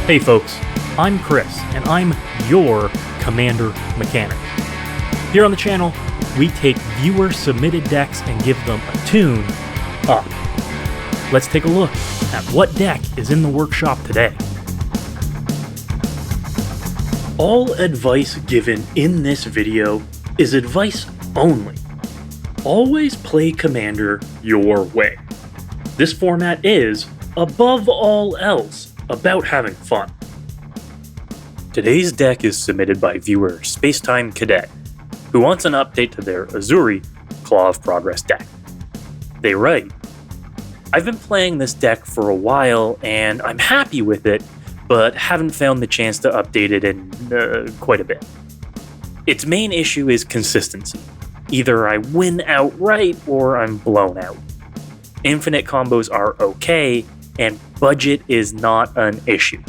Hey folks, I'm Chris, and I'm your Commander Mechanic. Here on the channel, we take viewer-submitted decks and give them a tune up. Let's take a look at what deck is in the workshop today. All advice given in this video is advice only. Always play Commander your way. This format is, above all else, about having fun. Today's deck is submitted by viewer SpacetimeCadet, who wants an update to their Ezuri Claw of Progress deck. They write, "I've been playing this deck for a while and I'm happy with it, but haven't found the chance to update it in quite a bit. Its main issue is consistency. Either I win outright or I'm blown out. Infinite combos are okay, and budget is not an issue."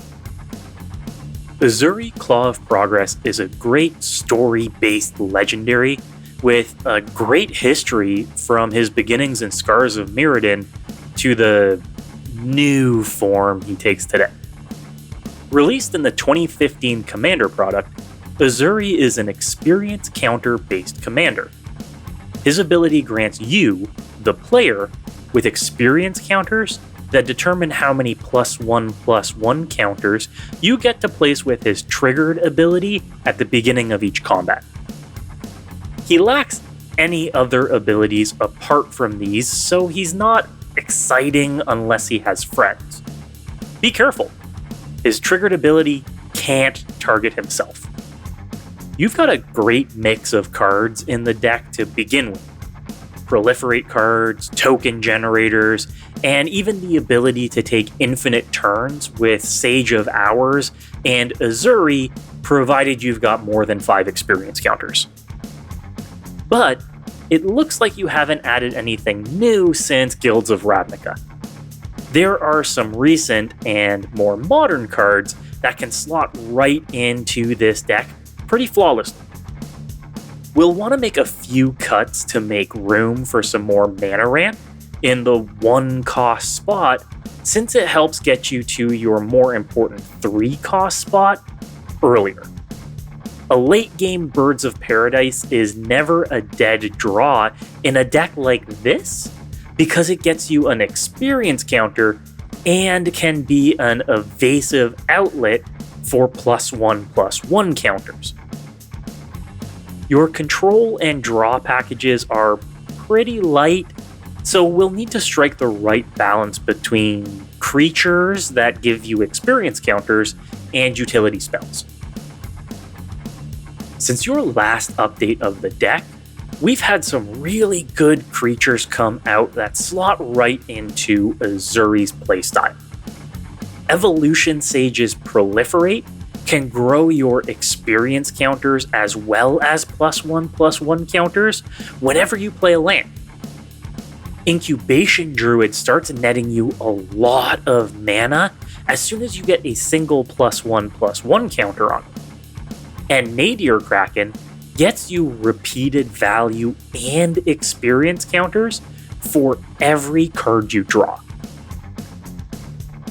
Ezuri Claw of Progress is a great story-based legendary with a great history from his beginnings in Scars of Mirrodin to the new form he takes today. Released in the 2015 Commander product, Ezuri is an experience counter-based commander. His ability grants you, the player, with experience counters that determine how many +1/+1 counters you get to place with his triggered ability at the beginning of each combat. He lacks any other abilities apart from these, so he's not exciting unless he has friends. Be careful, his triggered ability can't target himself. You've got a great mix of cards in the deck to begin with. Proliferate cards, token generators, and even the ability to take infinite turns with Sage of Hours and Ezuri, provided you've got more than 5 experience counters. But it looks like you haven't added anything new since Guilds of Ravnica. There are some recent and more modern cards that can slot right into this deck pretty flawlessly. We'll want to make a few cuts to make room for some more mana ramp in the 1-cost spot, since it helps get you to your more important 3-cost spot earlier. A late-game Birds of Paradise is never a dead draw in a deck like this, because it gets you an experience counter and can be an evasive outlet for +1/+1 counters. Your control and draw packages are pretty light, so we'll need to strike the right balance between creatures that give you experience counters and utility spells. Since your last update of the deck, we've had some really good creatures come out that slot right into Ezuri's playstyle. Evolution Sage's Proliferate can grow your experience counters as well as +1/+1 counters whenever you play a land. Incubation Druid starts netting you a lot of mana as soon as you get a single +1/+1 counter on it. And Nadir Kraken gets you repeated value and experience counters for every card you draw.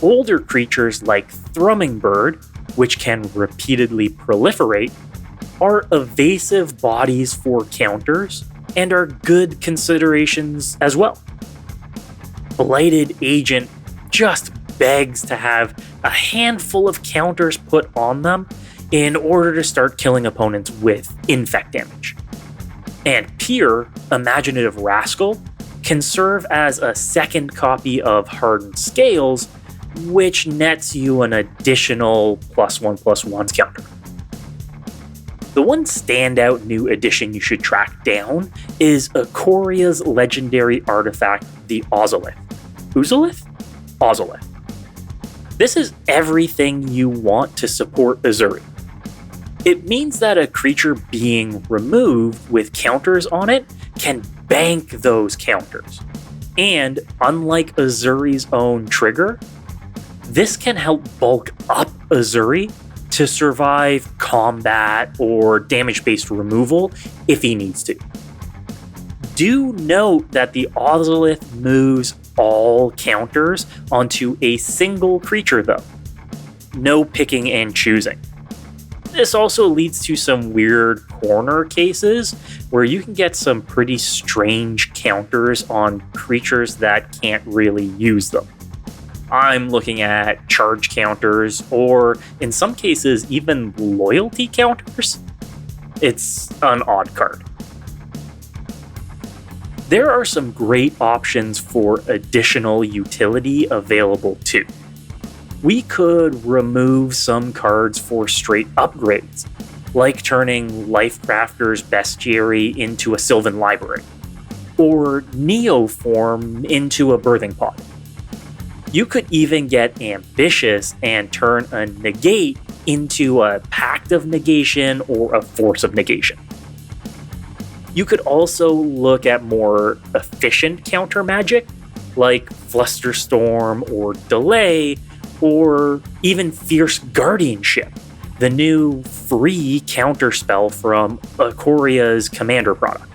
Older creatures like Thrumming Bird, which can repeatedly proliferate, are evasive bodies for counters and are good considerations as well. Blighted Agent just begs to have a handful of counters put on them in order to start killing opponents with infect damage. And Pure, Imaginative Rascal, can serve as a second copy of Hardened Scales, which nets you an additional +1/+1 counter. The one standout new addition you should track down is Ikoria's legendary artifact, the Ozolith. Ozolith? Ozolith. This is everything you want to support Ezuri. It means that a creature being removed with counters on it can bank those counters. And unlike Ezuri's own trigger, this can help bulk up Ezuri to survive combat or damage-based removal if he needs to. Do note that the Ozolith moves all counters onto a single creature though. no picking and choosing. This also leads to some weird corner cases where you can get some pretty strange counters on creatures that can't really use them. I'm looking at charge counters, or in some cases, even loyalty counters. It's an odd card. There are some great options for additional utility available too. We could remove some cards for straight upgrades, like turning Lifecrafter's Bestiary into a Sylvan Library, or Neoform into a Birthing Pod. You could even get ambitious and turn a negate into a Pact of Negation or a Force of Negation. You could also look at more efficient counter magic, like Flusterstorm or Delay, or even Fierce Guardianship, the new free counterspell from Ikoria's Commander product.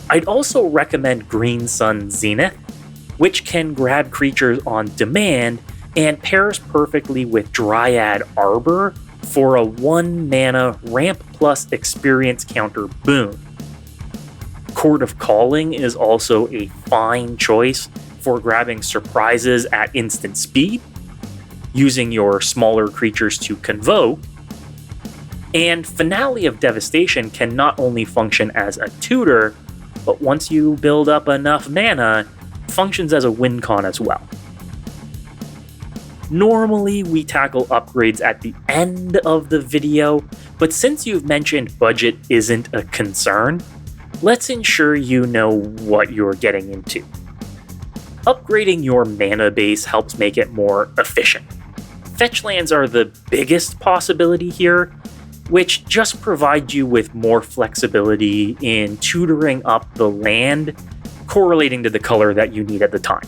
I'd also recommend Green Sun Zenith, which can grab creatures on demand and pairs perfectly with Dryad Arbor for a 1-mana ramp plus experience counter boon. Court of Calling is also a fine choice for grabbing surprises at instant speed, using your smaller creatures to convoke, and Finale of Devastation can not only function as a tutor, but once you build up enough mana, functions as a win con as well. Normally, we tackle upgrades at the end of the video, but since you've mentioned budget isn't a concern, let's ensure you know what you're getting into. Upgrading your mana base helps make it more efficient. Fetch lands are the biggest possibility here, which just provide you with more flexibility in tutoring up the land, correlating to the color that you need at the time.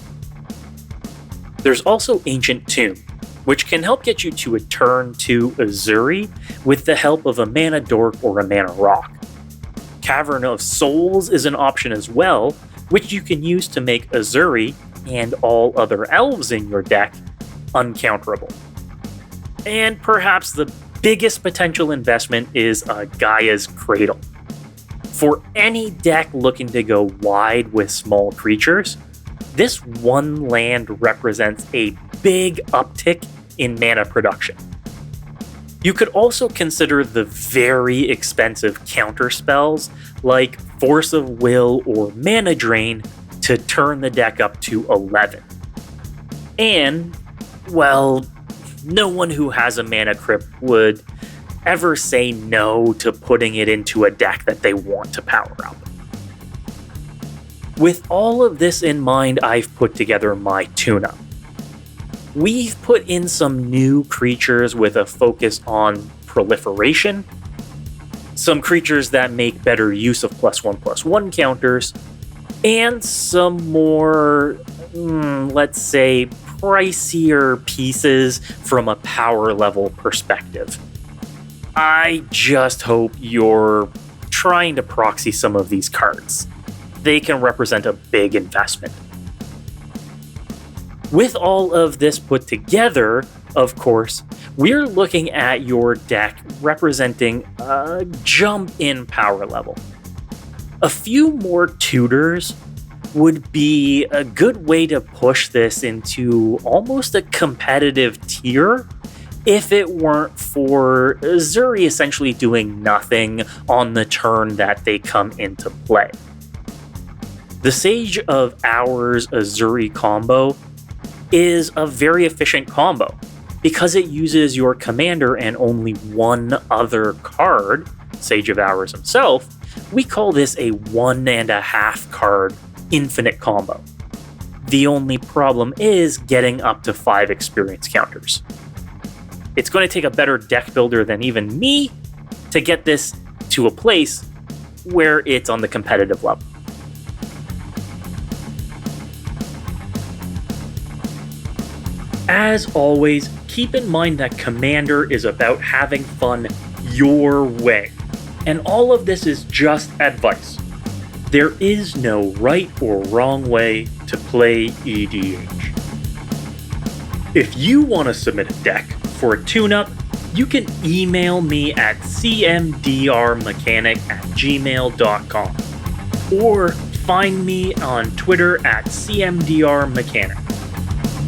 There's also Ancient Tomb, which can help get you to a turn 2 Ezuri with the help of a mana dork or a mana rock. Cavern of Souls is an option as well, which you can use to make Ezuri and all other elves in your deck uncounterable. And perhaps the biggest potential investment is Gaia's Cradle. For any deck looking to go wide with small creatures, this one land represents a big uptick in mana production. You could also consider the very expensive counter spells like Force of Will or Mana Drain to turn the deck up to 11. And, well, no one who has a mana crypt would ever say no to putting it into a deck that they want to power up. With all of this in mind, I've put together my tune-up. We've put in some new creatures with a focus on proliferation, some creatures that make better use of +1/+1 counters, and some more, let's say, pricier pieces from a power level perspective. I just hope you're trying to proxy some of these cards. They can represent a big investment. With all of this put together, of course, we're looking at your deck representing a jump in power level. A few more tutors would be a good way to push this into almost a competitive tier if it weren't for Ezuri essentially doing nothing on the turn that they come into play. The Sage of Hours Ezuri combo is a very efficient combo because it uses your commander and only one other card, Sage of Hours himself. We call this a 1.5 card infinite combo. The only problem is getting up to 5 experience counters. It's going to take a better deck builder than even me to get this to a place where it's on the competitive level. As always, keep in mind that Commander is about having fun your way, and all of this is just advice. There is no right or wrong way to play EDH. If you want to submit a deck for a tune-up, you can email me at cmdrmechanic@gmail.com or find me on Twitter at cmdrmechanic.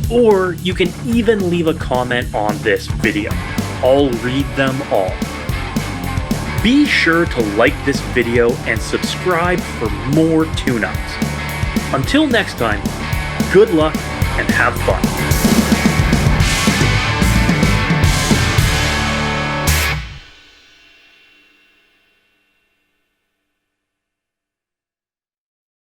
Or you can even leave a comment on this video. I'll read them all. Be sure to like this video and subscribe for more tune-ups. Until next time, good luck and have fun.